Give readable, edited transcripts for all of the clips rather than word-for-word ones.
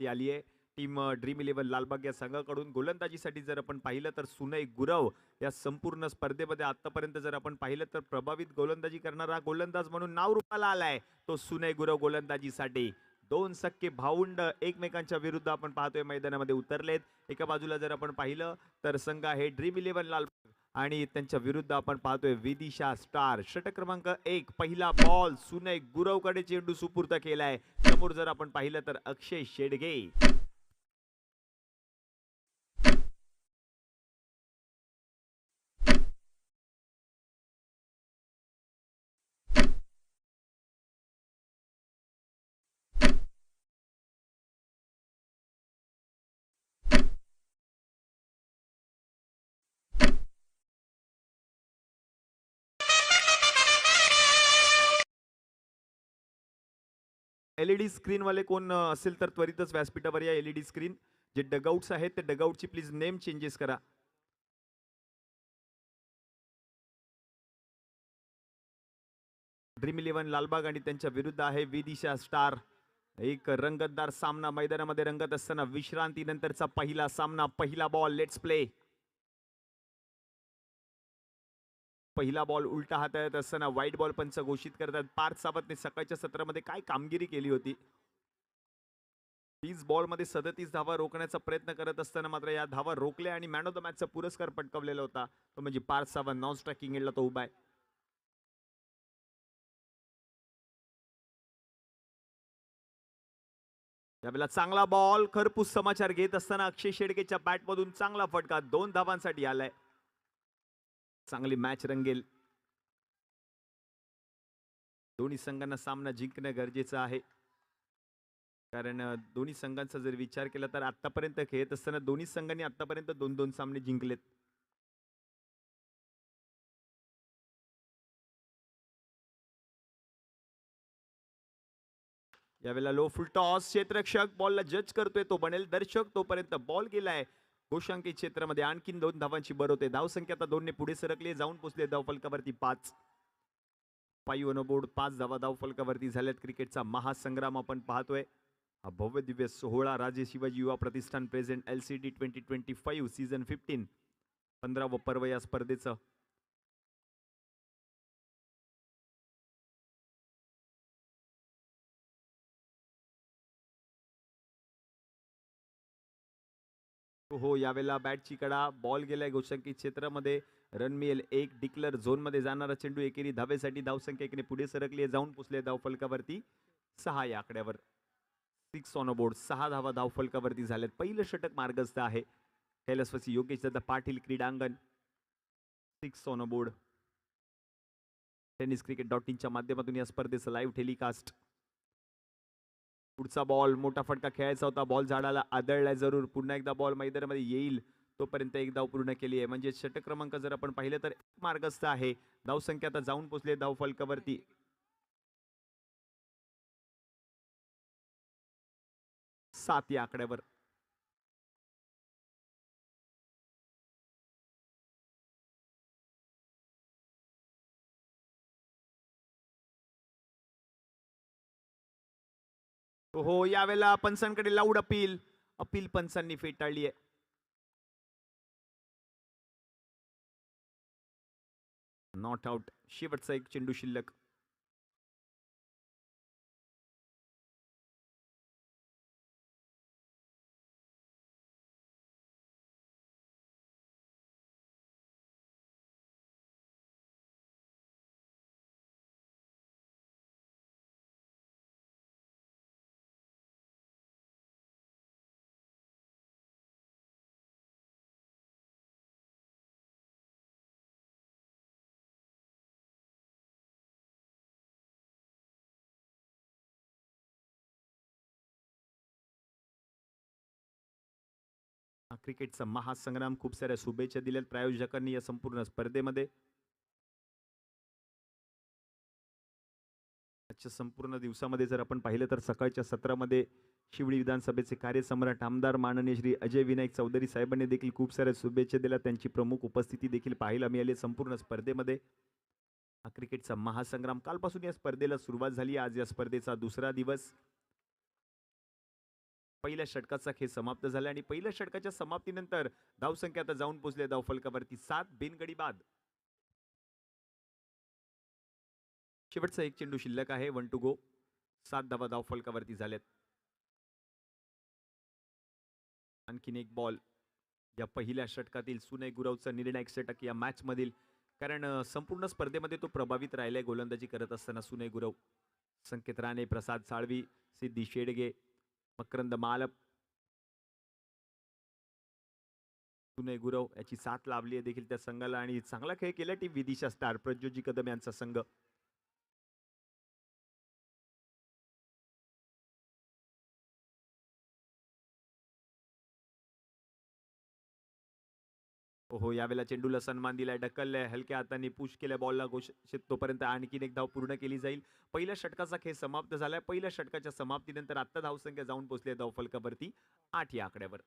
ती आली आहे. टीम ड्रीम 11 लालबाग या संघाकडून. गोलंदाजीसाठी जर आपण पाहिलं तर सुनय गुरव या संपूर्ण स्पर्धेमध्ये आतापर्यंत जर आपण पाहिलं तर प्रभावित गोलंदाजी करणारा गोलंदाज म्हणून नाव रूपाला आलाय तो सुनय गुरव गोलंदाजीसाठी. दोन सख्खे भाऊंड एकमेकांच्या विरुद्ध आपण पाहतोय मैदानामध्ये उतरलेत. एका बाजूला जर आपण पाहिलं तर संघ आहे ड्रीम 11 लालबाग आणि त्यांच्या विरुद्ध आपण पाहतोय विदिशा स्टार. षटक क्रमांक 1 पहिला बॉल सुनय गुरवकडे चेंडू सुपूर्द केलाय. समोर जर आपण पाहिलं तर अक्षय शेडगे. एलईडी स्क्रीन वाले कोण असेल तर त्वरितच व्यासपीठावर या. एलईडी स्क्रीन जे डगआउट्स आहेत ते डगआउटची प्लीज नेम चेंजेस करा. ड्रीम 11 लालबाग आणि त्यांच्या विरुद्ध आहे विदिशा स्टार. एक रंगतदार सामना मैदानामध्ये रंगत असताना विश्रांतीनंतरचा पहिला सामना. पहिला बॉल लेट्स प्ले. पहिला बॉल उलटा हाताळत असताना व्हाईट बॉल पंच घोषित करतात. पार्थ सावंतने सकाळच्या सत्रामध्ये काय कामगिरी केली होती. 30 बॉलमध्ये 37 धावा रोखण्याचा प्रयत्न करत असताना मात्र या धावा रोखल्या आणि मॅन ऑफ द मॅचचा पुरस्कार पटकावलेला होता तो म्हणजे पार्थ सावंत. नॉन स्ट्रायकिंग एंडला तो उभा आहे. यावेळेला चांगला बॉल खरपूस समाचार घेत असताना अक्षय शेडकेच्या बॅटमधून चांगला फटका 2 धावांसाठी आलाय. चांगली मॅच रंगेल. दोन्ही संघांना सामना जिंकणं गरजेचं आहे कारण दोन्ही संघांचा जर विचार केला तर आतापर्यंत खेळत असताना दोन्ही संघांनी आतापर्यंत 2-2 सामने जिंकलेत. यावेळेला लो फुल टॉस. क्षेत्ररक्षक बॉलला जज करतोय तो बनेल दर्शक. तोपर्यंत बॉल गेलाय गोशांकी क्षेत्रामध्ये. आणखीन 2 धावांची भर होते. धावसंख्या आता 2 ने पुढे सरकले. जाऊन पोहोचले धावफलकावरती 5. 5 ऑन बोर्ड. 5 धावा धावफलकावरती झाल्यात. क्रिकेटचा महासंग्राम आपण पाहतोय. हा भव्य दिव्य सोहळा राजे शिवाजी युवा प्रतिष्ठान प्रेझेंट LCD 2025 सीझन 15 15व पर्व या स्पर्धेचं. हो यावेळेला बॅटची कडा. बॉल गेलाय गोशांकी क्षेत्रामध्ये. रन मिळेल 1. डिक्लर झोन मध्ये जाणारा चेंडू एकेरी धावेसाठी. धावसंख्या एकीने पुढे सरकली. जाऊन पोचले धावफलकावरती 6 या आकड्यावर. 6 ऑन बोर्ड. 6 धावा धावफलकावरती झाल्यात. पहिलं षटक मार्गस्थ आहे कैलासवासी योगेश दादा पाटील क्रीडांगण. 6 on board. Tennis cricket .in माध्यमातून या स्पर्धेचं लाईव्ह टेलिकास्ट. पुढचा बॉल मोठा फटका खेळायचा होता. बॉल झाडाला आदळलाय जरूर. पुन्हा एकदा बॉल मैदानामध्ये येईल तोपर्यंत एक धाव पूर्ण केली आहे. म्हणजे षटक क्रमांक जर आपण पाहिलं तर मार्गस्थ आहे. धावसंख्या आता जाऊन पोचले धावफलकावरती 7 या आकड्यावर. हो यावेळेला पंचांकडे लाऊड अपील. अपील पंचांनी फेटाळली आहे. Not out. शेवटचा एक चेंडू शिल्लक. क्रिकेटचा महासंग्राम. खूप साऱ्या शुभेच्छा दिल्यात प्रायोजकांनी या संपूर्ण स्पर्धेमध्ये. आजच्या संपूर्ण दिवसामध्ये जर आपण पाहिलं तर सकाळच्या सत्रामध्ये शिवडी विधानसभेचे कार्यसम्राट आमदार माननीय श्री अजय विनायक चौधरी साहेबांनी देखील खूप साऱ्या शुभेच्छा दिल्या. त्यांची प्रमुख उपस्थिती देखील पाहायला मिळाली संपूर्ण स्पर्धेमध्ये. हा क्रिकेटचा महासंग्राम. कालपासून या स्पर्धेला सुरुवात झाली. आज या स्पर्धेचा दुसरा दिवस. पहिल्या षटकाचा खेळ समाप्त झाला आणि पहिल्या षटकाच्या समाप्तीनंतर धावसंख्या आता जाऊन पोहोचले धावफलकावरती 7 बिनगडी बाद. शेवटचा एक चेंडू शिल्लक आहे. 1 टू गो. 7 धावा धावफलकावरती झाल्यात. आणखीन एक बॉल या पहिल्या षटकातील सुनय गुरवचा निर्णायक षटक या मॅच मधील, कारण संपूर्ण स्पर्धेमध्ये तो प्रभावित राहिलाय गोलंदाजी करत असताना सुनय गुरव. संकेत राणे, प्रसाद साळवी, सिद्धी शेडगे, मकरंद मालप, सुनय गुरव याची साथ लाभली आहे देखील त्या संघाला आणि चांगला खेळ केला टीम विदिशा स्टार प्रज्योजी कदम यांचा संघ. हो, यावेळेला चेंडूला सन्मान दिलाय, ढकललाय, हलक्या हाताने पुश केल्या बॉलला घोषित, तोपर्यंत आणखीन एक धाव पूर्ण केली जाईल. पहिल्या षटकाचा खेळ समाप्त झालाय. पहिल्या षटकाच्या समाप्तीनंतर आता धावसंख्या जाऊन पोहोचली धावफलकावरती 8 या आकड्यावर.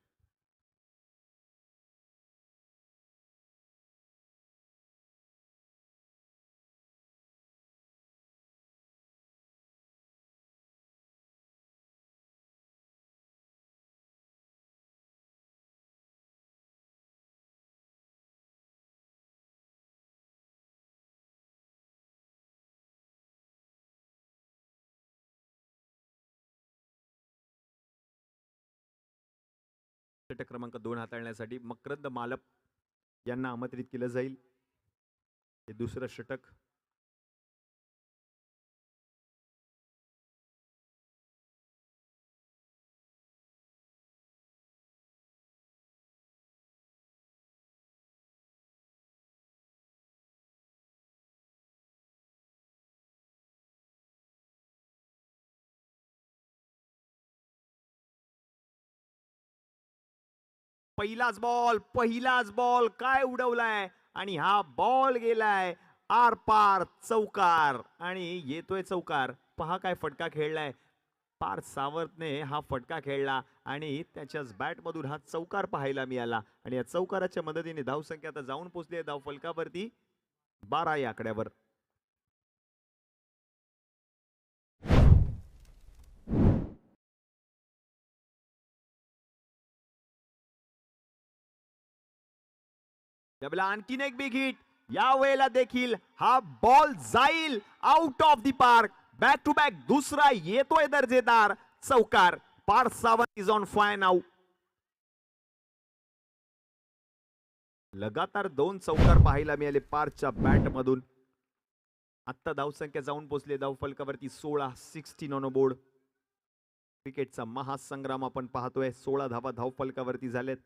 षटक क्रमांक 2 हाताळण्यासाठी मकरंद मालप यांना आमंत्रित केलं जाईल. हे दुसरं षटक. पहिलाच बॉल काय उडवलाय आणि हा बॉल गेलाय आर पार चौकार आणि येतोय चौकार. पहा काय फटका खेळलाय. पार्थ सावंतने हा फटका खेळला आणि त्याच्याच बॅट मधून हा चौकार पाहायला मिळाला आणि या चौकाराच्या मदतीने धावसंख्या आता जाऊन पोहोचली आहे धावफलकावरती 12 या आकड्यावर. यावेळेला आणखीन एक बिग हिट. या वेळेला देखील हा बॉल जाईल out of the park. Back to back दुसरा येतोय दर्जेदार चौकार. Parth Sawant is on fire now. लगातार 2 चौकार पाहायला मिळाले पार्थच्या बॅट मधून. आता धावसंख्या जाऊन पोहोचली धावफलकावरती 16. 16 ऑन बोर्ड. क्रिकेटचा महासंग्राम आपण पाहतोय. 16 धावा धावफलकावरती झालेत.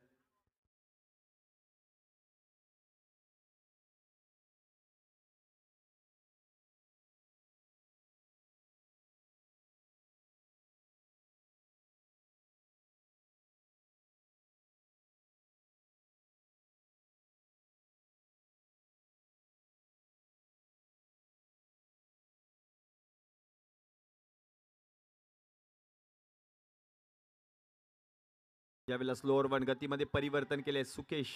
यावेळेला स्लोअर वन गतीमध्ये परिवर्तन केले. सुकेश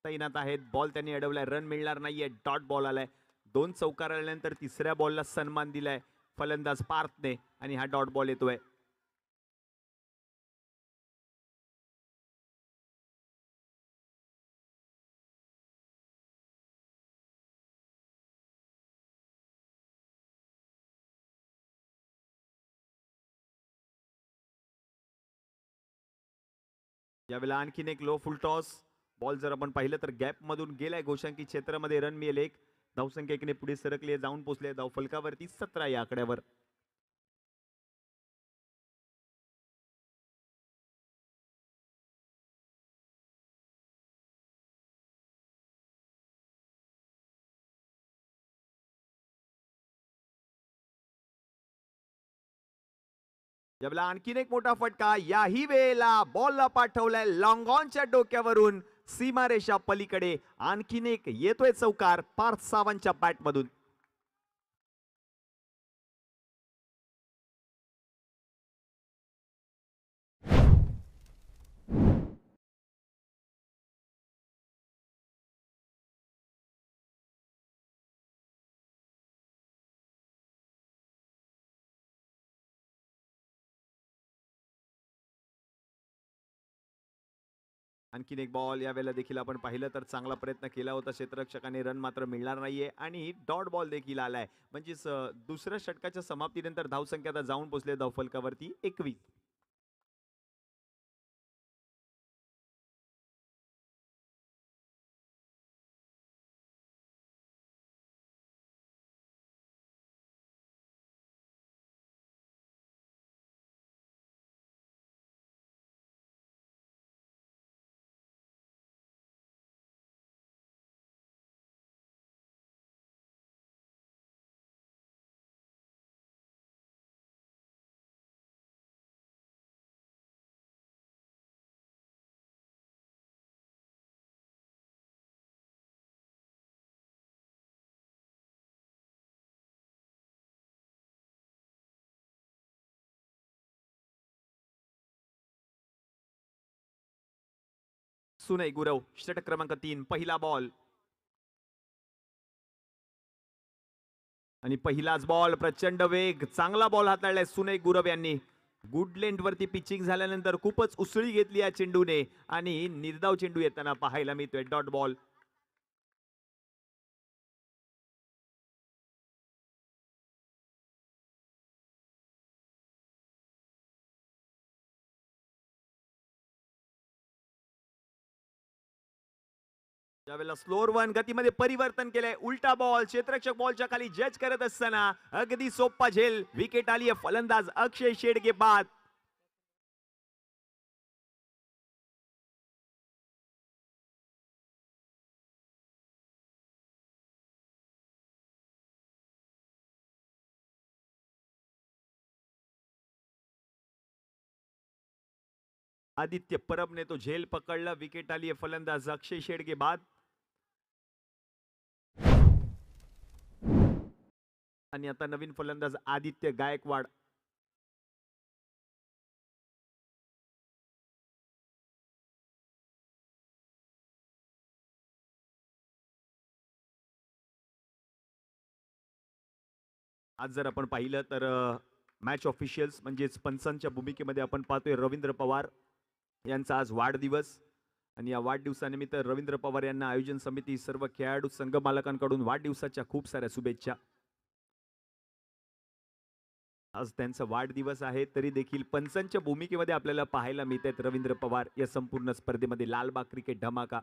तैनात आहेत. बॉल त्यांनी अडवलाय. रन मिळणार नाहीये. डॉट बॉल आलाय. 2 चौकार आल्यानंतर तिसऱ्या बॉलला सन्मान दिलाय फलंदाज पार्थने आणि हा डॉट बॉल येतोय. यावेळेला आणखीन एक लो फुल टॉस. बॉल जर आपण पाहिलं तर गॅप मधून गेलाय घोषांकी क्षेत्रामध्ये. रन मिळेल एक. धावसंख्या एकीने पुढे सरकली, जाऊन पोहोचले धावफलकावरती 17 या आकड्यावर. यावेळेला आणखीन एक मोठा फटका. याही वेळेला बॉलला पाठवलाय लॉंग ऑनच्या डोक्यावरून सीमारेषा पलीकडे. आणखीन एक येतोय चौकार पार्थ सावंतच्या बॅट मधून. आणखीन एक बॉल. यावेळेला देखील आपण पाहिलं तर चांगला प्रयत्न केला होता क्षेत्ररक्षकाने, रन मात्र मिळणार नाहीये आणि डॉट बॉल देखील आलाय. म्हणजेच दुसऱ्या षटकाच्या समाप्तीनंतर धावसंख्या आता जाऊन पोहोचले धावफलकावरती 21. सुनय गुरव षटक क्रमांक 3. पहिला बॉल आणि पहिलाच बॉल. प्रचंड वेग, चांगला बॉल हाताळलाय सुनय गुरव यांनी. गुड लेंथ वरती पिचिंग झाल्यानंतर खूपच उसळी घेतली या चेंडूने आणि निर्धाव चेंडू येताना पाहायला मिळतोय. Dot ball. त्यावेळेला स्लोअर वन गतीमध्ये परिवर्तन केलंय. उलटा बॉल क्षेत्ररक्षक बॉलच्या खाली जज करत असताना अगदी सोप्पा झेल. विकेट आली आहे. फलंदाज अक्षय शेडगे बाद. आदित्य परबने तो झेल पकडला. विकेट आली आहे. फलंदाज अक्षय शेडगे बाद. आणि आता नवीन फलंदाज आदित्य गायकवाड. आज जर आपण पाहिलं तर मॅच ऑफिशियल्स म्हणजेच पंचांच्या भूमिकेमध्ये आपण पाहतोय रवींद्र पवार यांचा आज वाढदिवस. आणि या वाढदिवसानिमित्त रवींद्र पवार यांना आयोजन समिती, सर्व खेळाडू, संघ मालकांकडून वाढदिवसाच्या खूप साऱ्या शुभेच्छा. आज त्यांचा वाढदिवस आहे तरी देखील पंचांच्या भूमिकेमध्ये आपल्याला पाहायला मिळत आहेत रवींद्र पवार. या संपूर्ण स्पर्धेमध्ये लालबाग क्रिकेट धमाका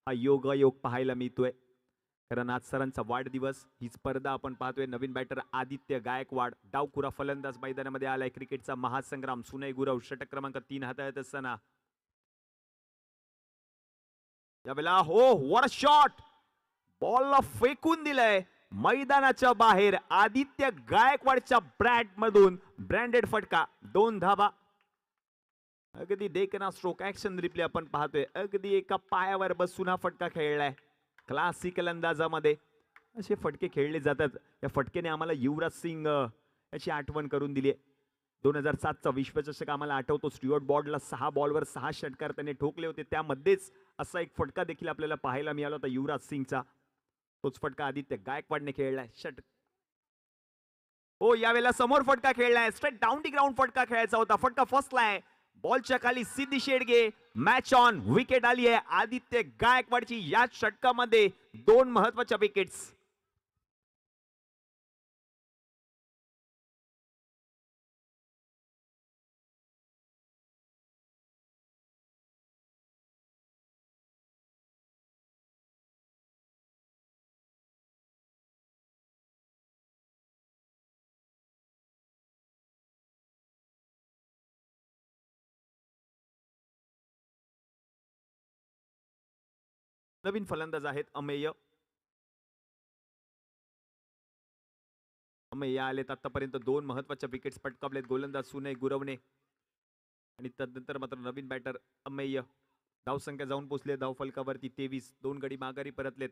हा योगायोग पाहायला मिळतोय. कारण आज सरांचा वाढदिवस. ही स्पर्धा आपण पाहतोय. नवीन बॅटर आदित्य गायकवाड, डावखुरा फलंदाज मैदानामध्ये आलाय. क्रिकेटचा महासंग्राम सुनय गुरव षटक क्रमांक 3 हाताळत असताना यावेळेला हो वर शॉट. बॉलला फेकून दिलंय मैदानाच्या बाहेर. आदित्य गायकवाडच्या ब्रॅट मधून ब्रँडेड फटका. 2 धाबा. अगदी देखना स्ट्रोक. ऍक्शन रिप्ले आपण पाहतोय. अगदी एका पायावर बसून हा फटका खेळलाय. क्लासिकल अंदाजामध्ये असे फटके खेळले जातात. या फटकेने आम्हाला युवराज सिंग याची आठवण करून दिली. 2007चा विश्वचषक आम्हाला आठवतो. स्टुअर्ट बॉर्डला 6 बॉलवर 6 षटकार त्याने ठोकले होते. त्यामध्येच असा एक फटका देखील आपल्याला पाहायला मिळाला होता युवराज सिंगचा. तोच फटका आदित्य गायकवाडने खेळलाय. हो यावेळेला समोर फटका खेळलाय. स्ट्रेट डाऊन दी ग्राउंड फटका खेळायचा होता. फटका फसलाय. बॉलच्या खाली Siddhi Shedge. Match on. Wicket आली आहे आदित्य गायकवाडची. या षटकामध्ये 2 महत्वाच्या विकेट्स. नवीन फलंदाज आहेत अमेय. अमेय आलेत. आतापर्यंत 2 महत्वाच्या विकेट्स पटकावलेत गोलंदाज सुनय गुरवने. आणि तदनंतर मात्र नवीन बॅटर अमेय. धावसंख्या जाऊन पोहोचले धावफलकावरती 23. 2 गडी माघारी परतलेत.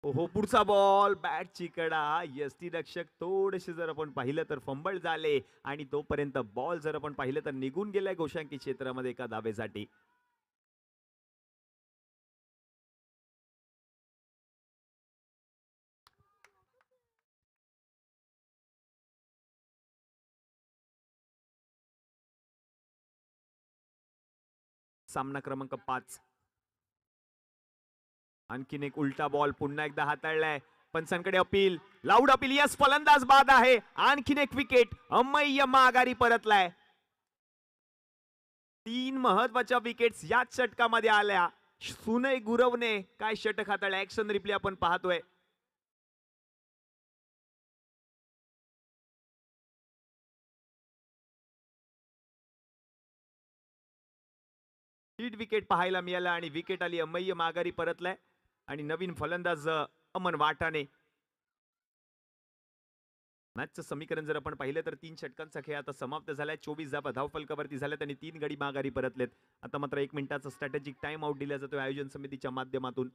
हो पुढचा बॉल बॅटची कडा यष्टीरक्षक थोडेसे जर आपण पाहिलं तर फंबल झाले आणि तोपर्यंत बॉल जर आपण पाहिलं तर निघून गेलाय गोशांकी क्षेत्रामध्ये एका धावेसाठी. सामना क्रमांक 5. आणखीन एक उलटा बॉल पुन्हा एकदा हाताळलाय. पंचांकडे अपील, लाऊड अपील. यस, फलंदाज बाद आहे. आणखीन एक विकेट. अमय्य माघारी परतलाय. 3 महत्वाच्या विकेट्स याच षटकामध्ये आल्या. सुनय गुरवने काय षटक हाताळलं. ऍक्शन रिप्ले आपण पाहतोय. लीड विकेट पाहायला मिळाला आणि विकेट आली. अमय्य माघारी परतलाय आणि नवीन फलंदाज अमन वाटाने. मॅचचं समीकरण जर आपण पाहिलं तर 3 षटकांचा खेळ आता समाप्त झालाय. 24 धावफलकावरती झाल्यात आणि 3 गडी माघारी परतलेत. आता मात्र 1 मिनिटाचा स्ट्रॅटेजिक टाइम आउट दिला जातोय आयोजन समितीच्या माध्यमातून.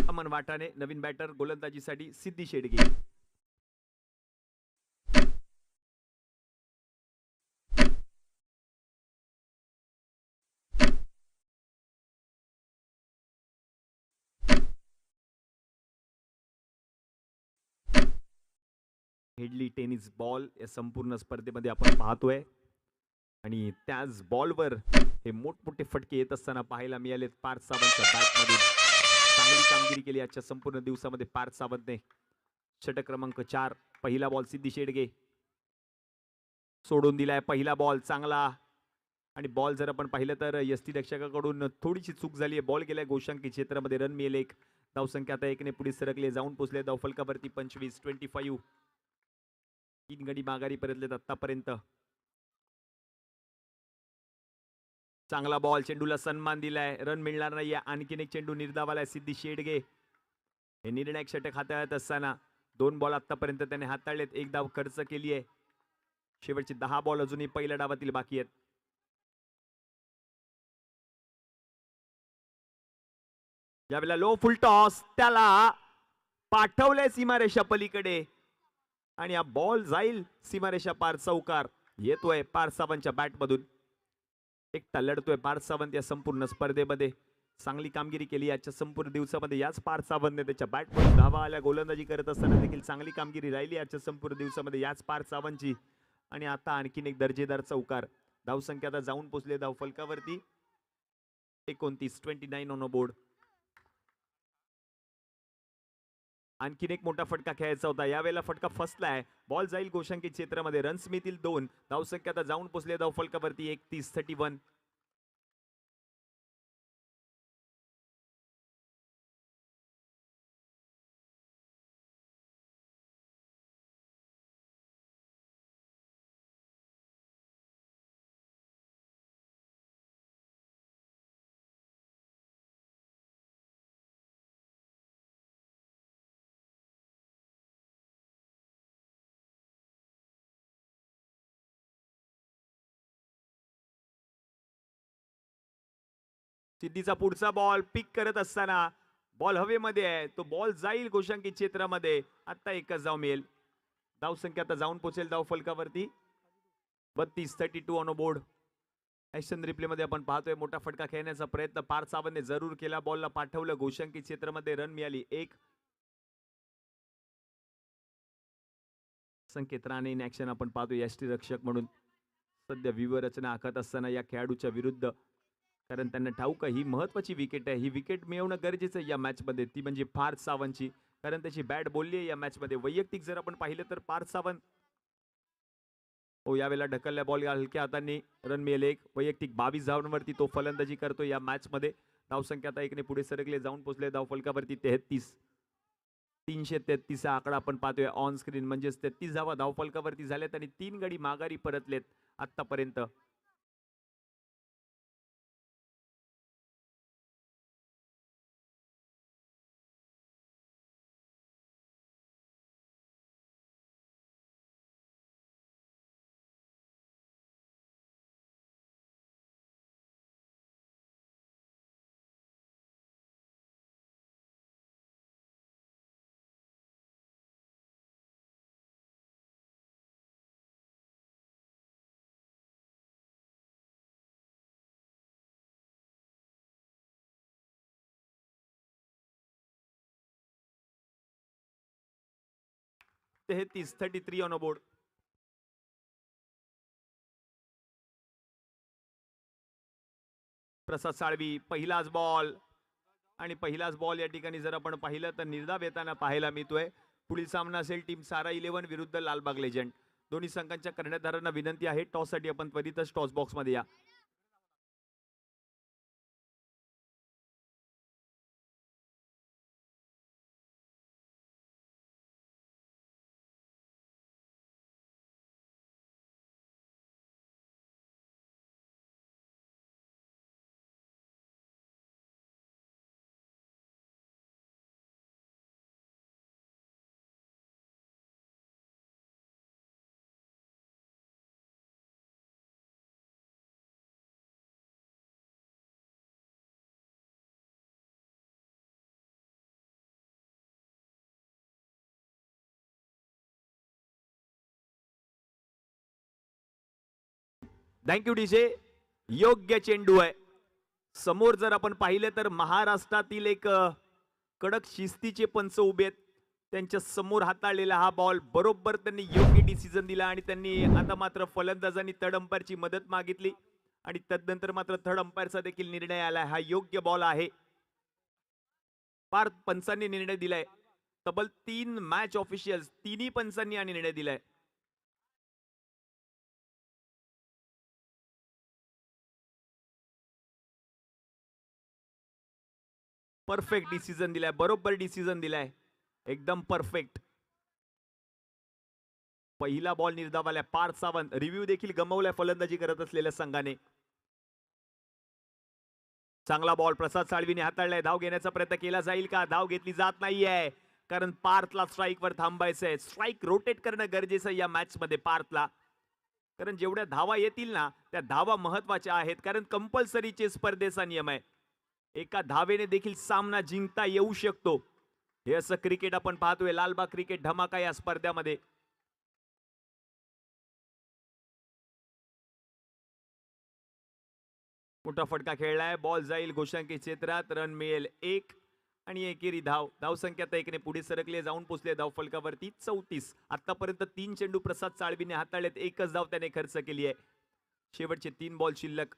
अमन वाटाने नवीन बॅटर. गोलंदाजीसाठी सिद्धी शेडगे. हेडली टेनिस बॉल या संपूर्ण स्पर्धेमध्ये आपण पाहतोय आणि त्याच बॉलवर हे मोठमोठे फटके येत असताना पाहायला मिळालेत. पार्थ सावंतच्या बॅटमधून चांगली कामगिरी केली आजच्या संपूर्ण दिवसामध्ये पार्थ सावंतने. षटक क्रमांक 4. पहिला बॉल सिद्धी शेडगे सोडून दिलाय. पहिला बॉल चांगला आणि बॉल जर आपण पाहिलं तर यष्टीरक्षकाकडून थोडीशी चूक झाली आहे. बॉल गेलाय गोशांकी क्षेत्रामध्ये. रन मिळेल 1. धावसंख्या आता 1 ने पुढे सरकले. जाऊन पोहोचले धावफलकावरती 25. 3 गडी माघारी परतलेत आतापर्यंत. चांगला बॉल. चेंडूला सन्मान दिलाय. रन मिळणार नाही. आणखीन एक चेंडू निर्धावालाय सिद्धी शेडगे. हे निर्णायक षटक हाताळत असताना 2 बॉल आतापर्यंत त्याने हाताळलेत. 1 धाव खर्च केली आहे. शेवटचे 10 बॉल अजूनही पहिल्या डावातील बाकी आहेत. यावेळेला लो फुल टॉस. त्याला पाठवलंय सीमारेषा पलीकडे आणि हा बॉल जाईल सीमारेषा पार. चौकार येतोय पार्थ सावंतच्या बॅटमधून. एकटा लढतोय पार्थ सावंत या संपूर्ण स्पर्धेमध्ये. चांगली कामगिरी केली आजच्या संपूर्ण दिवसामध्ये. याच पार्थ सावंतने त्याच्या बॅटमधून धावा आल्या. गोलंदाजी करत असताना देखील चांगली कामगिरी राहिली आजच्या संपूर्ण दिवसामध्ये याच पार्थ सावंतची. आणि आता आणखीन एक दर्जेदार चौकार. धावसंख्या आता जाऊन पोहोचले धावफलकावरती 29 ऑन बोर्ड. आणखीन एक मोठा फटका खेळायचा होता. यावेळेला फटका फसलाय. बॉल जाईल गोशांकी क्षेत्रामध्ये. रन्स मिळतील 2. धावसंख्या आता जाऊन पोहोचले धावफलकावरती 31. सिद्धीचा पुढचा बॉल पिक करत असताना बॉल हवेमध्ये आहे. तो बॉल जाईल गोशांकी क्षेत्रामध्ये. आता एकच धाव मिळेल. धावसंख्या आता जाऊन पोहोचेल धावफलकावरती 32 ऑन बोर्ड. ऍक्शन रिप्ले मध्ये आपण पाहतोय मोठा फटका खेळण्याचा प्रयत्न पार्थ सावंतने जरूर केला. बॉलला पाठवलं गोशांकी क्षेत्रामध्ये. रन मिळाली 1. संकेत राणे इन ऍक्शन आपण पाहतो यष्टीरक्षक म्हणून सध्या व्यूहरचना आखत असताना या खेळाडूच्या विरुद्ध, कारण त्यांना ठाऊक आहे ही महत्वाची विकेट आहे, ही विकेट मिळवणं गरजेचं आहे या मॅच मध्ये, ती म्हणजे पार्थ सावंतची, कारण त्याची बॅट बोलली आहे या मॅच मध्ये. वैयक्तिक जर आपण पाहिलं तर पार्थ सावंत हो यावेळेला ढकलल्या बॉल हलक्या हातांनी रन मिळेल एक. वैयक्तिक 22 धावांवरती तो फलंदाजी करतो या मॅच मध्ये. धावसंख्या आता एकने पुढे सरकले, जाऊन पोहोचले धावफलकावरती 33. 333 हा आकडा आपण पाहतोय ऑन स्क्रीन, म्हणजेच 33 धावा धावफलकावरती झाल्यात आणि 3 गडी माघारी परतलेत आतापर्यंत. ते 33 ऑन बोर्ड. प्रसाद साळवी पहिलाच बॉल, आणि पहिलाच बॉल या ठिकाणी जर आपण पाहिलं तर निर्धाव येताना पाहायला मिळतोय. पुढील सामना असेल टीम सारा 11 विरुद्ध लालबाग लेजंड. दोन्ही संघांच्या कर्णधारांना विनंती आहे टॉस साठी आपण त्वरितच टॉस बॉक्स मध्ये या. Thank you DJ. योग्य चेंडू आहे. समोर जर आपण पाहिलं तर महाराष्ट्रातील एक कडक शिस्तीचे पंच उभे आहेत, त्यांच्या समोर हाताळलेला हा बॉल बरोबर त्यांनी योग्य डिसिजन दिला, आणि त्यांनी आता मात्र फलंदाजांनी थर्ड अंपायरची मदत मागितली आणि तदनंतर मात्र थर्ड अंपायरचा देखील निर्णय आला. हा योग्य बॉल आहे. पार पंचांनी निर्णय दिलाय. तब्बल 3 मॅच ऑफिशियल्स, तिन्ही पंचांनी हा निर्णय दिलाय. परफेक्ट डिसिजन दिलाय, बरोबर डिसिजन दिलाय, एकदम परफेक्ट. पहिला बॉल निर्धावाला पार्थ सावंत. रिव्ह्यू देखील गमावलाय फलंदाजी करत असलेल्या संघाने. चांगला बॉल प्रसाद साळवीने हाताळलाय. धाव घेण्याचा प्रयत्न केला जाईल का? धाव घेतली जात नाहीये, कारण पार्थला स्ट्राईक वर थांबायचंय. स्ट्राईक रोटेट करणं गरजेचं या मॅच मध्ये पार्थला, कारण जेवढ्या धावा येतील ना त्या धावा महत्वाच्या आहेत, कारण कंपल्सरीचे स्पर्धेचा नियम आहे. एका धावेने देखील सामना जिंकता येऊ शकतो. हे असं क्रिकेट आपण पाहतोय. लालबाग क्रिकेट धमाका या स्पर्धेमध्ये. मोठा फटका खेळलाय. बॉल जाईल गोशांकी क्षेत्रात. रन मिळेल एक, आणि एकेरी धाव. धावसंख्या आता एकने पुढे सरकले, जाऊन पोचले धाव फलकावरती 34. आतापर्यंत 3 चेंडू प्रसाद साळवीने हाताळलेत, एकच धाव त्याने खर्च केली आहे. शेवटचे 3 बॉल शिल्लक.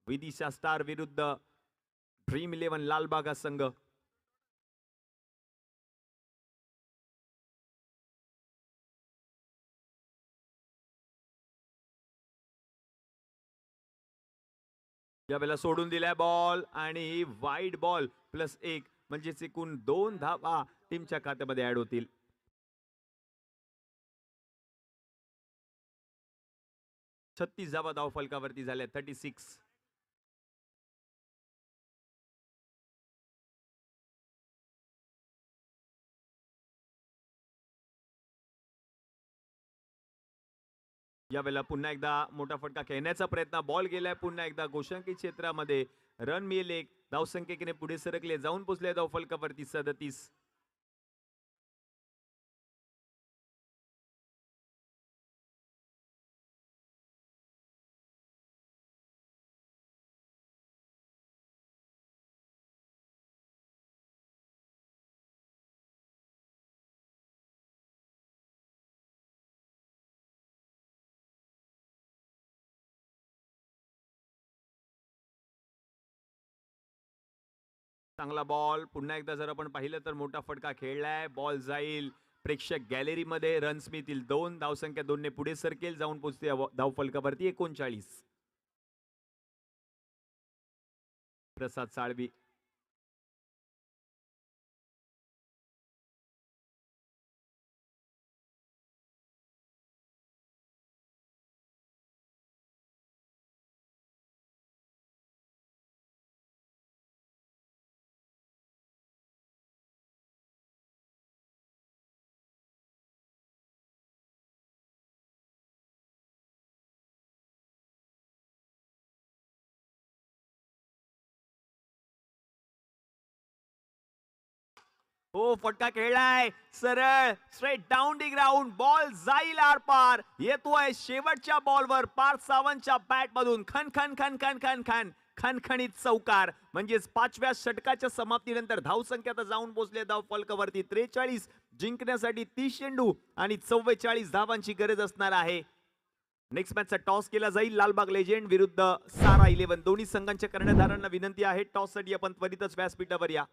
विदिशा स्टार विरुद्ध ड्रीम 11 लालबाग हा संघ. यावेळेला सोडून दिलाय बॉल, आणि वाईड बॉल प्लस 1, म्हणजे एकूण 2 धावा टीमच्या खात्यामध्ये ऍड होतील. छत्तीस धावा धाव फलकावरती झाल्या. 36. यावेळेला पुन्हा एकदा मोठा फटका खेळण्याचा प्रयत्न. बॉल गेलाय पुन्हा एकदा गोशांकी क्षेत्रामध्ये. रन मिळेल एक. धावसंख्येने पुढे सरकले, जाऊन पोचले धाव फलकावरती 37. चांगला बॉल पुन्हा एकदा जर आपण पाहिलं तर मोठा फटका खेळलाय. बॉल जाईल प्रेक्षक गॅलरीमध्ये. रन्स मिळतील 2. धावसंख्या 2 ने पुढे सरकेल, जाऊन पोहोचते धावफलकावरती 39. प्रसाद साळवी. हो, फटका खेळलाय सरळ straight down the ground. Ball जाईल आरपार. येतोय शेवटच्या बॉलवर पार्थ सावंतच्या बॅट मधून खन खन खन खन खन खन खणखणीत चौकार. म्हणजेच 5व्या षटकाच्या समाप्तीनंतर धावसंख्या तर जाऊन पोहोचले धाव फलकावरती 43. जिंकण्यासाठी 30 चेंडू आणि 44 धावांची गरज असणार आहे. नेक्स्ट मॅचचा टॉस केला जाईल. लालबाग लेजेंड विरुद्ध सारा 11. दोन्ही संघांच्या कर्णधारांना विनंती आहे टॉस साठी आपण त्वरितच व्यासपीठावर या.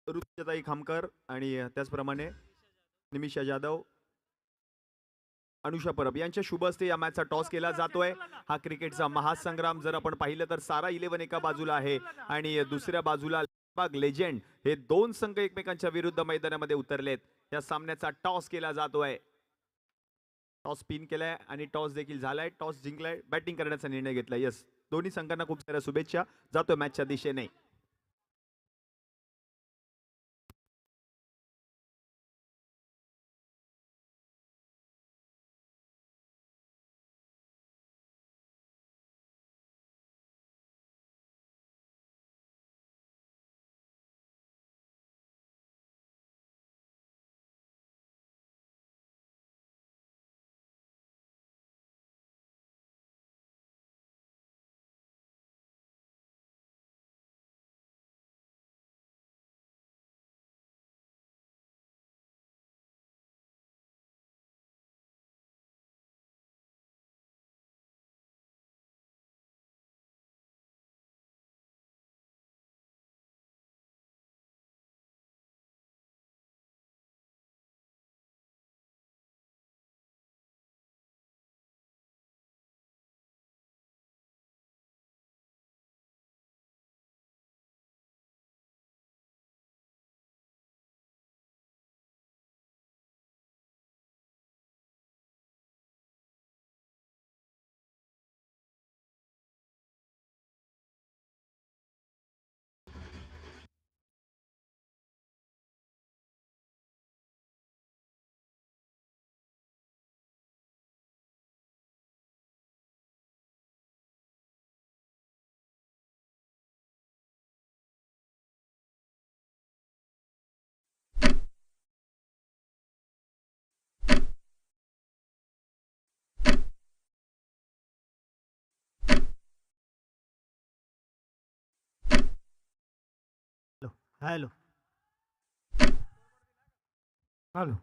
ऋतुजाताई खामकर आणि त्याचप्रमाणे निमिषा जाधव, अनुषा परब यांच्या शुभ हस्ते या मॅचचा टॉस केला जातोय. हा क्रिकेटचा महासंग्राम जर आपण पाहिलं तर सारा 11 एका बाजूला आहे आणि दुसऱ्या बाजूला लालबाग लेजेंड. हे दोन संघ एकमेकांच्या विरुद्ध मैदानामध्ये उतरलेत. या सामन्याचा टॉस केला जातोय. टॉस स्पिन केलाय आणि टॉस देखील झालाय. टॉस जिंकलाय, बॅटिंग करण्याचा निर्णय घेतलाय. यस, दोन्ही संघांना खूप साऱ्या शुभेच्छा. जातोय मॅचच्या दिशेने. Hello hello.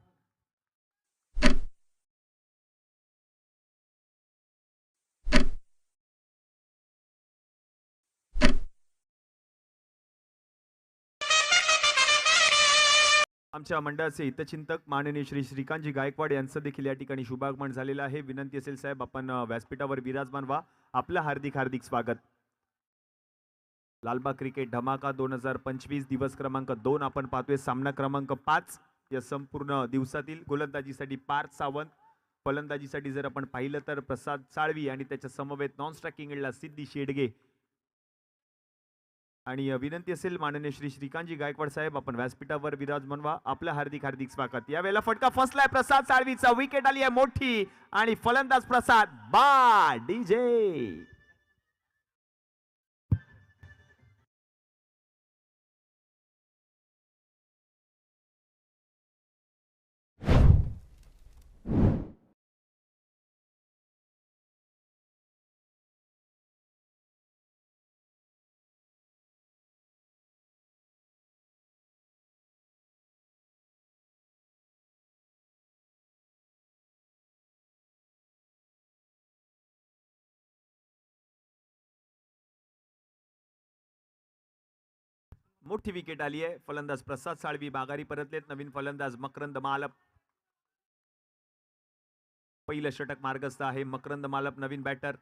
आमच्या मंडळाचे हितचिंतक माननीय श्री श्रीकांतजी गायकवाड यांचं देखील या ठिकाणी शुभागमन झालेलं आहे. विनंती असेल साहेब आपण व्यासपीठावर विराजमान व्हा. आपलं हार्दिक हार्दिक स्वागत. लालबाग क्रिकेट धमाका 2025 दिवस क्रमांक 2 आपण पाहतोय. सामना क्रमांक 5 या संपूर्ण दिवसातील गोलंदाजीसाठी पार्थ सावंत, फलंदाजीसाठी जर आपण पाहिलं तर प्रसाद साळवी आणि त्याच्या समवेत नॉन स्ट्रायकिंग एंडला सिद्धी शेडगे. आणि विनंती असेल माननीय श्री श्रीकांतजी गायकवाड साहेब आपण व्यासपीठावर विराजमान व्हा. आपलं हार्दिक हार्दिक स्वागत. यावेळेला फटका फसलाय प्रसाद साळवीचा. विकेट आली आहे मोठी आणि फलंदाज प्रसाद बा डीजे. मोठी विकेट आली आहे. फलंदाज प्रसाद साळवी माघारी परतलेत. नवीन फलंदाज मकरंद मालप. पहिलं षटक मार्गस्थ आहे. मकरंद मालप नवीन बॅटर.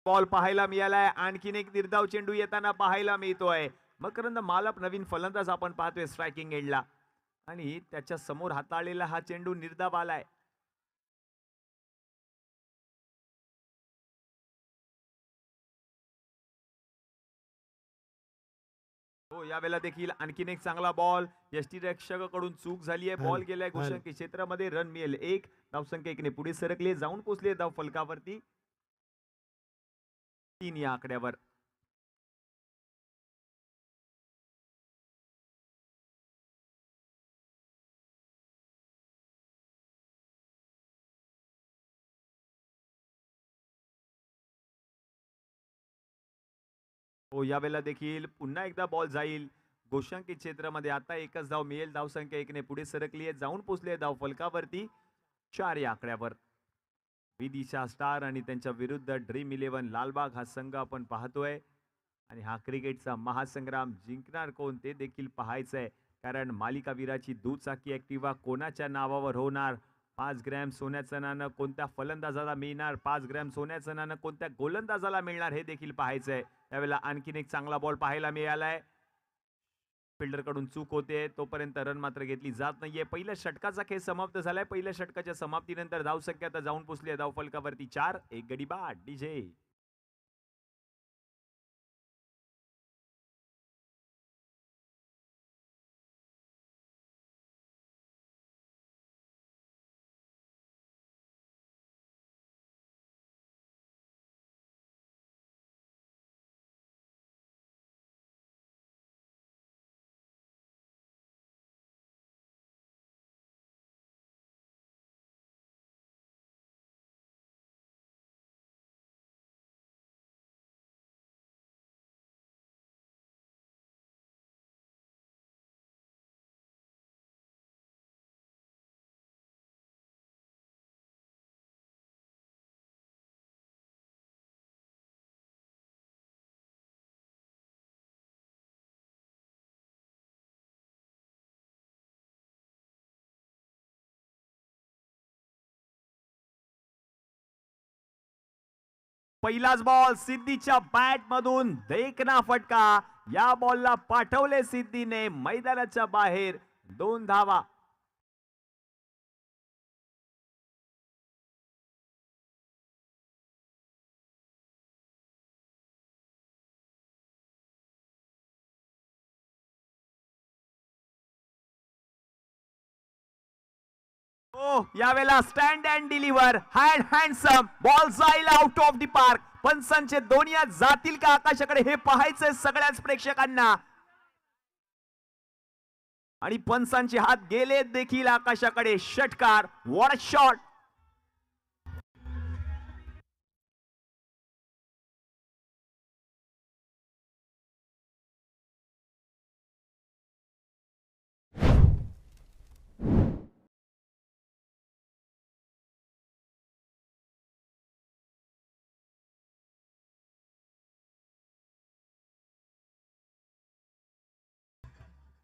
बॉल पाहायला मिळालाय. आणखीन एक निर्धाव चेंडू येताना पाहायला मिळतोय. मकरंद मालप नवीन फलंदाज आपण पाहतोय स्ट्रायकिंग एंडला आणि त्याच्या समोर हाताळलेला हा चेंडू निर्धाव आलाय. हो यावेळेला देखील आणखीन एक चांगला बॉल. यष्टीरक्षकाकडून चूक झाली आहे. बॉल गेलाय गोषंकी क्षेत्रामध्ये. रन मिळेल एक. धावसंख्या 1 ने पुढे सरकले. जाऊन पोहोचले धाव फलकावरती 3 या आकड्यावर. हो यावेळेला देखील पुन्हा एकदा बॉल जाईल गोषंकी क्षेत्रामध्ये. आता एकच धाव मिळेल. धावसंख्या 1 ने पुढे सरकली आहे. जाऊन पोहोचले धाव फलकावरती 4 या आकड्यावर. विदिशा स्टार आणि त्यांच्या विरुद्ध ड्रीम 11 लालबाग हा संघ आपण पाहतोय. आणि हा क्रिकेटचा महासंग्राम जिंकणार कोण ते देखील पाहायचंय. कारण मालिकावीराची दुचाकी ऍक्टिव्हा कोणाच्या नावावर होणार. 5 ग्रॅम सोन्याचं नाणं कोणत्या फलंदाजाला मिळणार. 5 ग्रॅम सोन्याचं नाणं कोणत्या गोलंदाजाला मिळणार हे देखील पाहायचंय. यावेळेला आणखीन एक चांगला बॉल पाहायला मिळालाय. फिल्डर कडून चूक होते. तोपर्यंत रन मात्र घेतली जात नाहीये. पहिल्या षटकाचा खेळ समाप्त झालाय. पहिल्या षटकाच्या समाप्तीनंतर धावसंख्या आता जाऊन पोहोचली धाव फलकावरती 4. एक गडी बाद डीजे. पहिलाच बॉल सिद्धीच्या बॅट मधून देखना फटका. या बॉलला पाठवले सिद्धीने मैदानाच्या बाहेर. 2 धावा. यावेळेला stand and deliver handsome ball जाईल आउट ऑफ द पार्क. पंचांचे दोन्ही जातील का आकाशाकडे हे पाहायचंय सगळ्याच प्रेक्षकांना. आणि पंचांचे हात गेले देखील आकाशाकडे. षटकार. What a shot.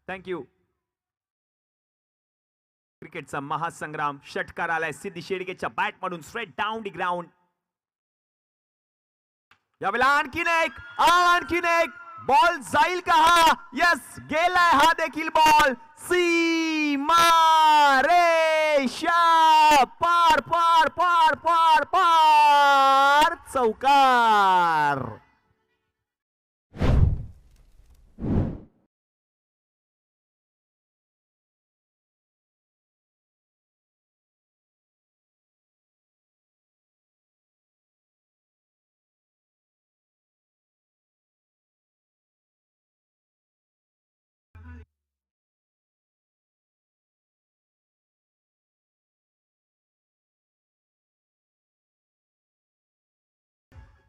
थँक्यू. क्रिकेटचा महासंग्राम. षटकार आलाय सिद्धी शेडगेच्या बॅट मधून स्ट्रेट डाऊन द ग्राउंड. यावेळेला आणखीन एक बॉल जाईल का हा. यस, गेलाय हा देखील बॉल. सीमा रेषा पार पार पार पार पार. चौकार.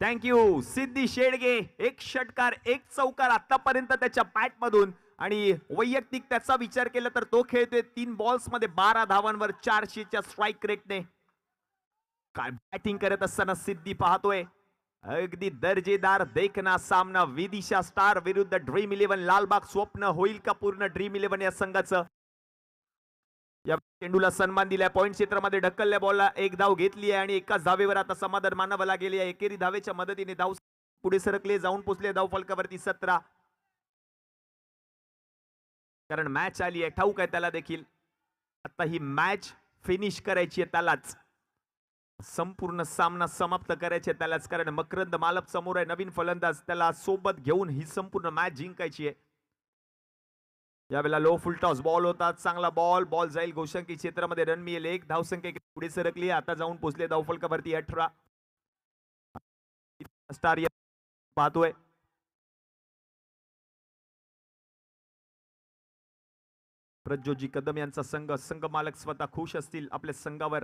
थँक्यू. सिद्धी शेडगे. एक षटकार एक चौकार आतापर्यंत त्याच्या बॅट मधून. आणि वैयक्तिक त्याचा विचार केला तर तो खेळतोय 3 बॉल्स मध्ये 12 धावांवर 400च्या स्ट्राईक रेटने. काय बॅटिंग करत असताना सिद्धी पाहतोय. अगदी दर्जेदार देखना सामना. विदिशा स्टार विरुद्ध ड्रीम 11 लालबाग. स्वप्न होईल का पूर्ण ड्रीम 11 या संघाचं. या चेंडूला सन्मान दिलाय. पॉइंट क्षेत्रामध्ये ढकलल्या बॉलला एक धाव घेतली आहे आणि एकाच धावेवर आता समाधान मानावं गेली आहे. एकेरी धावेच्या मदतीने धाव पुढे सरकले, जाऊन पोचले धाव फलकावरती 17. कारण मॅच आली आहे, ठाऊक आहे त्याला देखील. आता ही मॅच फिनिश करायची आहे त्यालाच. संपूर्ण सामना समाप्त करायचे त्यालाच. कारण मकरंद मालप समोर आहे, नवीन फलंदाज. त्याला सोबत घेऊन ही संपूर्ण मॅच जिंकायची आहे. यावेळेला लो फुल टॉस बॉल होता. चांगला बॉल जाईल गोशंकी क्षेत्रामध्ये. रन मिळेल. एक धावसंख्या पुढे सरकली. आता जाऊन पोहोचले धाव फलकावरती 18. स्टार पाहतोय. प्रज्योजी कदम यांचा संघ मालक स्वतः खुश असतील आपल्या संघावर.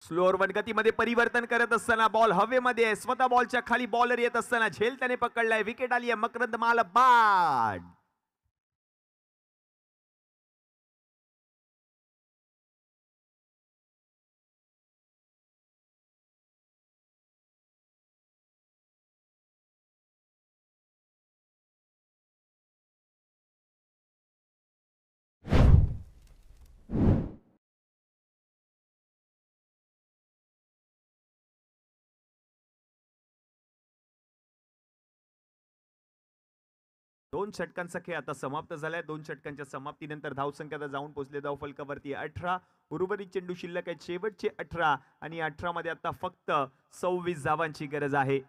स्लोअर वन गतीमध्ये परिवर्तन करत असताना बॉल हवेमध्ये आहे. स्वतः बॉलच्या खाली बॉलर येत असताना झेल त्याने पकडलाय. विकेट आली आहे. मकरंद मालप बाद. दोन षटकांचा खेळ आता समाप्त झालाय. 2 षटकांच्या समाप्तीनंतर धावसंख्या जाऊन पोहोचले धाव फलकावरती 18. उर्वरित चेंडू शिल्लक आहेत शेवटचे 18 आणि 18 मध्ये आता फक्त 26 धावांची गरज आहे.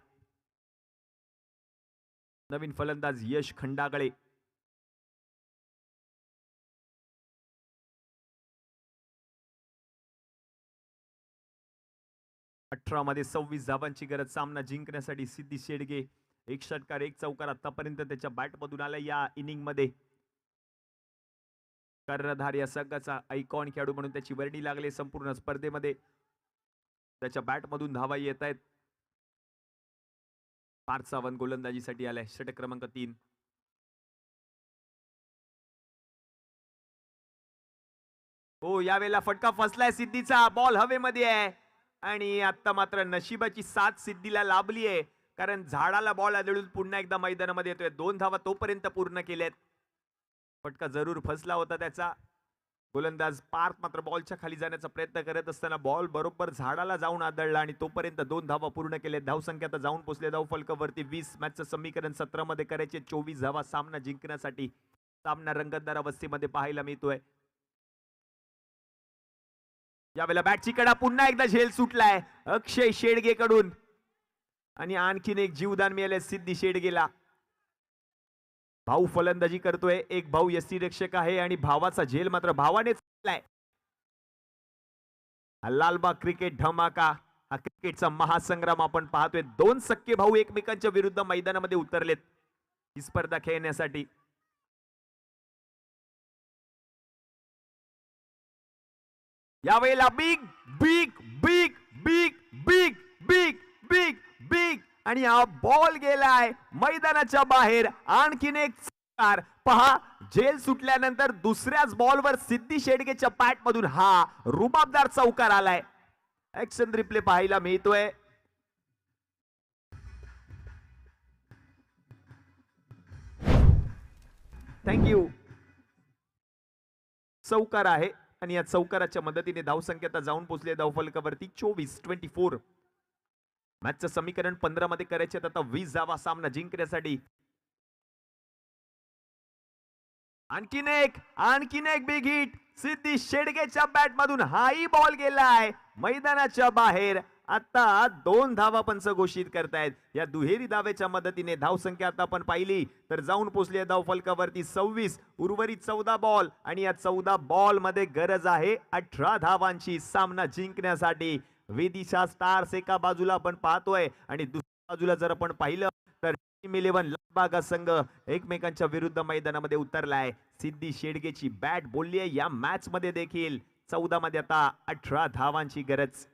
नवीन फलंदाज यश खंडागळे. मध्ये 26 धावांची गरज सामना जिंकण्यासाठी. सिद्धी शेडगे. एक षटकार एक चौकार आतापर्यंत त्याच्या बॅट मधून आला या इनिंग मध्ये. कर्णधार या संघाचा आयकॉन खेळाडू म्हणून त्याची वर्णी लागले संपूर्ण स्पर्धेमध्ये. त्याच्या बॅट मधून धावा येत आहेत. 5 गोलंदाजीसाठी आलाय. षटक क्रमांक 3. हो, यावेळेला फटका फसलाय सिद्धीचा. बॉल हवेमध्ये आहे आणि आता मात्र नशिबाची साथ सिद्धीला लाभली आहे. कारण झाडाला बॉल आदळून पुन्हा एकदा मैदानामध्ये येतोय. 2 धावा तोपर्यंत पूर्ण केल्यात. फटका जरूर फसला होता त्याचा. गोलंदाज पार्थ मात्र बॉलच्या खाली जाण्याचा प्रयत्न करत असताना बॉल बरोबर झाडाला जाऊन आदळला आणि तोपर्यंत 2 धावा पूर्ण केल्या. धावसंख्या आता जाऊन पोहोचले धाव फलकावरती 20. मॅचचं समीकरण 17 मध्ये करायचे. 24 धावा सामना जिंकण्यासाठी. सामना रंगतदार अवस्थेमध्ये पाहायला मिळतोय. यावेळेला बॅटची कडा पुन्हा एकदा झेल सुटलाय अक्षय शेडगे कडून आणि आणखीन एक जीवदान मिळाले सिद्धी शेडगेला. भाऊ फलंदाजी करतोय. एक भाऊ यष्टीरक्षक आहे आणि भावाचा झेल मात्र भावानेच लालबाग क्रिकेट धमाका, हा क्रिकेटचा महासंग्राम आपण पाहतोय. दोन सख्खे भाऊ एकमेकांच्या विरुद्ध मैदानामध्ये उतरलेत ही स्पर्धा खेळण्यासाठी. यावेळेला big big big big big big big big आणि हा बॉल गेलाय मैदानाच्या बाहेर. आणखीन एक चौकार पहा. जेल सुटल्यानंतर दुसऱ्याच बॉलवर सिद्धी शेडगेच्या बॅट मधून हा रुबाबदार चौकार आलाय. ऍक्शन रिप्ले पाहायला मिळतोय. थँक्यू. चौकार आहे आणि या चौकाराच्या मदतीने धावसंख्या जाऊन पोहोचले धावफलकावरती 24-24. मॅचचं समीकरण 15 मध्ये करायचे आता 20 धावा सामना जिंकण्यासाठी. आणखीन एक बिग हिट सिद्धी शेडगेच्या बॅट मधून हाही बॉल गेलाय मैदानाच्या बाहेर. आता 2 धावा पंच घोषित करतायत. या दुहेरी धावेच्या मदतीने धावसंख्या आता आपण पाहिली तर जाऊन पोहोचली धावफलकावरती 26. उर्वरित 14 बॉल आणि या 14 बॉल मध्ये गरज आहे 18 धावांची सामना जिंकण्यासाठी. विदिशा स्टार्स एका बाजूला आपण पाहतोय आणि दुसऱ्या बाजूला जर आपण पाहिलं तर टीम 11 लालबाग संघ एकमेकांच्या विरुद्ध मैदानामध्ये उतरलाय. सिद्धी शेडगेची बॅट बोलली आहे या मॅच मध्ये देखील. 14 मध्ये आता 18 धावांची गरज.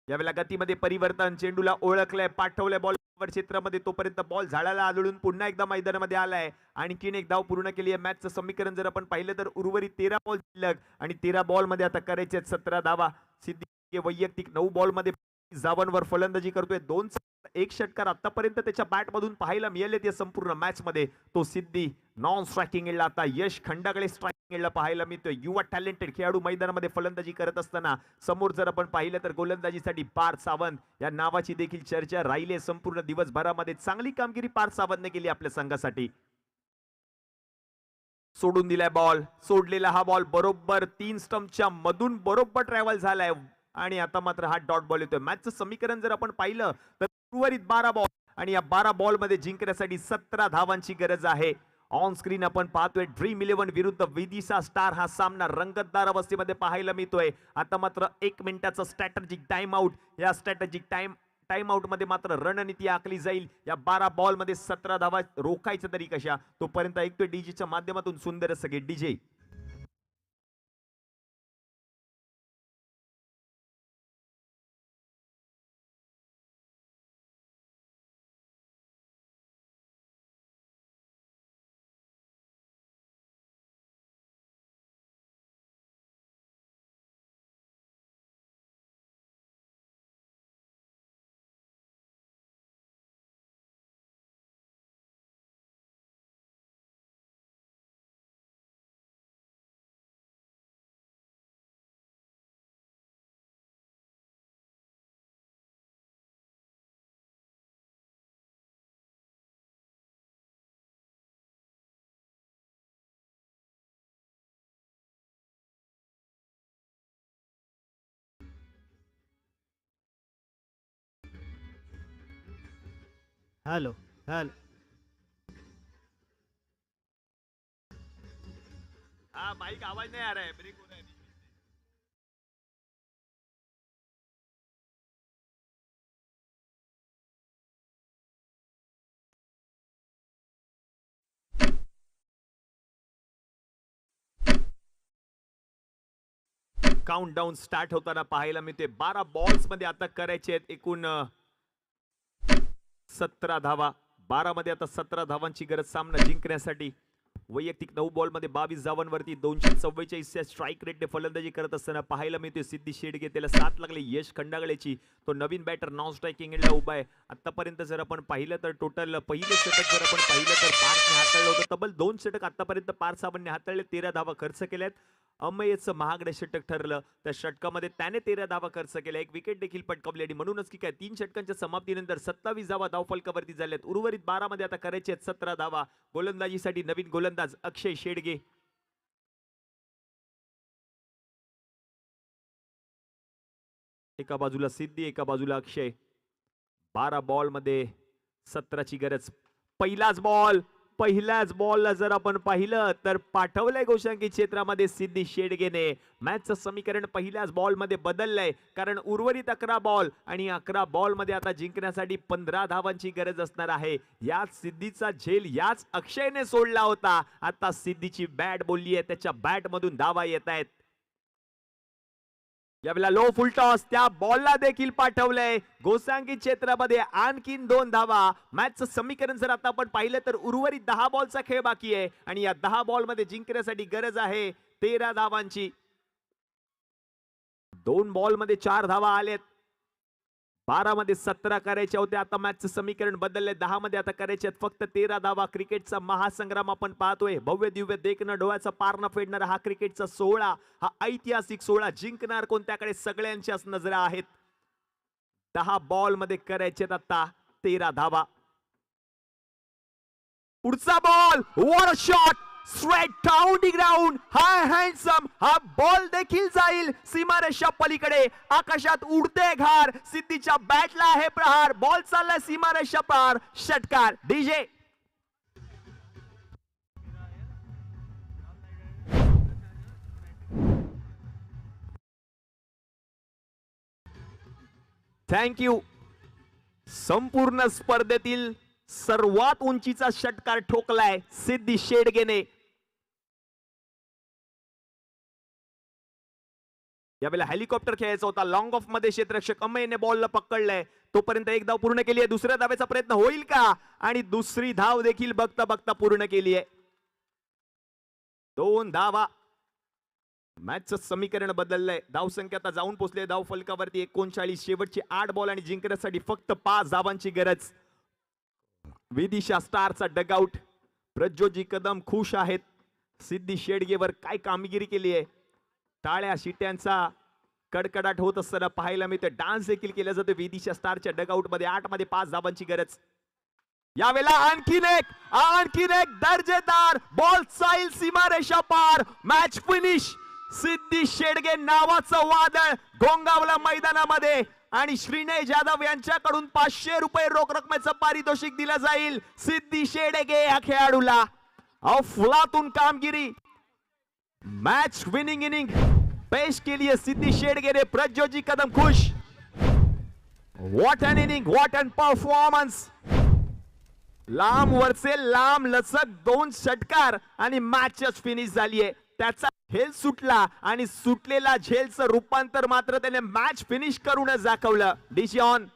यावेळेला गतीमध्ये परिवर्तन. चेंडूला ओळखलंय, पाठवलंय बॉल क्षेत्रामध्ये, तोपर्यंत बॉल झाडाला आदळून पुन्हा एकदा मैदानामध्ये आलाय. आणखीन एक धाव पूर्ण केली आहे. मॅचचं समीकरण जर आपण पाहिलं तर उर्वरित 13 बॉल शिल्लक आणि 13 बॉल मध्ये आता करायचे 17 धावा. सिद्धी वैयक्तिक 9 बॉल मध्ये धावांवर फलंदाजी करतोय. 2 एक षटकार आतापर्यंत त्याच्या बॅट मधून पाहायला मिळाले त्या संपूर्ण मॅच मध्ये. तो सिद्धी नॉन स्ट्रायकिंग एंडला आता यश खंडाकडे स्ट्रायकिंग एंडला पाहायला मिळतोय. युवा टॅलेंटेड खेळाडू मैदानामध्ये फलंदाजी करत असताना समोर जर आपण पाहिलं तर गोलंदाजीसाठी पार्थ सावंत या नावाची देखील चर्चा राहिली. संपूर्ण दिवसभरामध्ये चांगली कामगिरी पार्थ सावंतने केली आपल्या संघासाठी. सोडून दिलाय बॉल. सोडलेला हा बॉल बरोबर 3 स्टंपच्या मधून बरोबर ट्रॅव्हल झालाय आणि आता मात्र हा डॉट बॉल येतोय. मॅचचं समीकरण जर आपण पाहिलं तर उर्वरित 12 बॉल आणि या 12 बॉल मध्ये जिंकण्यासाठी 17 धावांची गरज आहे. ऑन स्क्रीन आपण पाहतोय ड्रीम 11 विरुद्ध विदिशा स्टार हा सामना रंगतदार अवस्थेमध्ये पाहायला मिळतोय. आता मात्र 1 मिनिटाचा स्ट्रॅटेजिक टाइम आउट. या स्ट्रॅटेजिक टाइम आउट मध्ये मात्र रणनीती आखली जाईल. या 12 बॉल मध्ये 17 धावा रोखायचं तरी कशा. तोपर्यंत ऐकतोय डीजेच्या माध्यमातून सुंदर सगळे डीजे. Hello hello. हाँ माइक आवाज नहीं आ रहा है. ब्रेक हो रहा है. काउंटडाऊन स्टार्ट होताना पाहायला मिळते. 12 बॉल्स मध्ये आता करायचे आहेत एकूण 17 धावा. 12 मध्ये आता 17 धावांची गरज सामना जिंकण्यासाठी. वैयक्तिक 9 बॉल मध्ये 22 धावांवरती 244 स्ट्राईक रेटने फलंदाजी करत असताना पाहायला मिळतोय सिद्धी शेडगे. त्याला 7 लागले यश खंडागळेची. तो नवीन बॅटर नॉन स्ट्रायकिंग एंडला उभा आहे. आतापर्यंत जर आपण पाहिलं तर टोटल पहिले षटक जर आपण पाहिलं तर पार्थने हाताळलं होतं. तब्बल 2 षटक आतापर्यंत पार्थ सावंतने हाताळले. 13 धावा खर्च केल्यात. अमयचं महागडे षटक ठरलं. त्या षटकामध्ये त्याने 13 धावा खर्च केल्या. 1 विकेट देखील पटकावली आणि म्हणूनच की काय 3 षटकांच्या समाप्तीनंतर 27 धावा धावफलकावरती झाल्यात. उर्वरित 12 मध्ये आता करायचे आहेत 17 धावा. गोलंदाजीसाठी नवीन गोलंदाज अक्षय शेडगे. एका बाजूला सिद्धी, एका बाजूला अक्षय. 12 बॉल मध्ये 17 ची गरज. पहिलाच बॉल पहिल्याच बॉलला जर आपण पाहिलं तर पाठवलंय गोशांकी क्षेत्रामध्ये सिद्धी शेडगेने. मॅचचं समीकरण पहिल्याच बॉल मध्ये बदललंय, कारण उर्वरित 11 बॉल आणि 11 बॉल मध्ये आता जिंकण्यासाठी 15 धावांची गरज असणार आहे. याच सिद्धीचा झेल याच अक्षयने सोडला होता. आता सिद्धीची बॅट बोलली आहे, त्याच्या बॅट मधून धावा येत आहेत. यावेळेला लो फुल टॉस, त्या बॉलला देखील पाठवलंय. गोसांगी क्षेत्रामध्ये आणखीन 2 धावा. मॅचचं समीकरण जर आता आपण पाहिलं तर उर्वरित 10 बॉलचा खेळ बाकी आहे आणि या 10 बॉल मध्ये जिंकण्यासाठी गरज आहे 13 धावांची. 2 बॉल मध्ये 4 धावा आलेत. 12 मध्ये 17 करायच्या होत्या, आता मॅचचं समीकरण बदललंय. 10 मध्ये आता करायचे फक्त 13 धावा. क्रिकेटचा महासंग्राम आपण पाहतोय. भव्य दिव्य देखणं डोळ्याचा पार न फेडणारा हा क्रिकेटचा सोहळा, हा ऐतिहासिक सोहळा जिंकणार कोणत्याकडे सगळ्यांच्याच नजरा आहेत. 10 बॉल मध्ये करायचे आता 13 धावा. पुढचा ball, what a shot, straight down the ground. High handsome, हा बॉल देखील जाईल सीमारेषा पलीकडे. आकाशात उडते घार, सिद्धीच्या बॅटला आहे प्रहार. बॉल चाललाय सीमारेषा पार. षटकार. DJ thank you. संपूर्ण स्पर्धेतील सर्वात उंचीचा षटकार ठोकलाय सिद्धी शेडगेने. यावेळेला हेलिकॉप्टर खेळायचा होता. लॉंग ऑफ मध्ये क्षेत्ररक्षक अमेयने बॉलला पकडलंय. तोपर्यंत एक धाव पूर्ण केली आहे. दुसऱ्या धावेचा प्रयत्न होईल का? आणि दुसरी धाव देखील बघता बघता पूर्ण केली आहे. 2 धावा. मॅचचं समीकरण बदललंय. धावसंख्या आता जाऊन पोहोचले धाव फलकावरती 39. शेवटचे 8 बॉल आणि जिंकण्यासाठी फक्त 5 धावांची गरज. विदिशा स्टारचा डगआउट. प्रज्योतजी कदम खुश आहेत. सिद्धी शेडगेवर काय कामगिरी केली आहे. टाळ्या शिट्यांचा कडकडाट होत असताना पाहायला मिळतं. डान्स देखील केला जातो विदिशा स्टारच्या डगआउट मध्ये. 8 मध्ये 5 धावांची गरज. यावेळेला आणखीन एक दर्जेदार बॉल जाईल सीमारेषा पार. Match finish. सिद्धी शेडगे नावाचं वादळ गोंगावला मैदानामध्ये आणि श्रीनय जाधव यांच्याकडून 500 रुपये रोख रकमेचं पारितोषिक दिलं जाईल सिद्धी शेडगे या खेळाडूला. अफलातून कामगिरी, मॅच विनिंग इनिंग पेश केली आहे सिद्धी शेडगे ने. प्रज्योतजी कदम खुश. What an inning, what an performance. लांब वरचे लांब लचक 2 षटकार आणि मॅचच फिनिश झाली आहे. त्याचा झेल सुटला आणि सुटलेला झेलचं रूपांतर मात्र त्याने मॅच फिनिश करूनच दाखवलं. डिशी ऑन.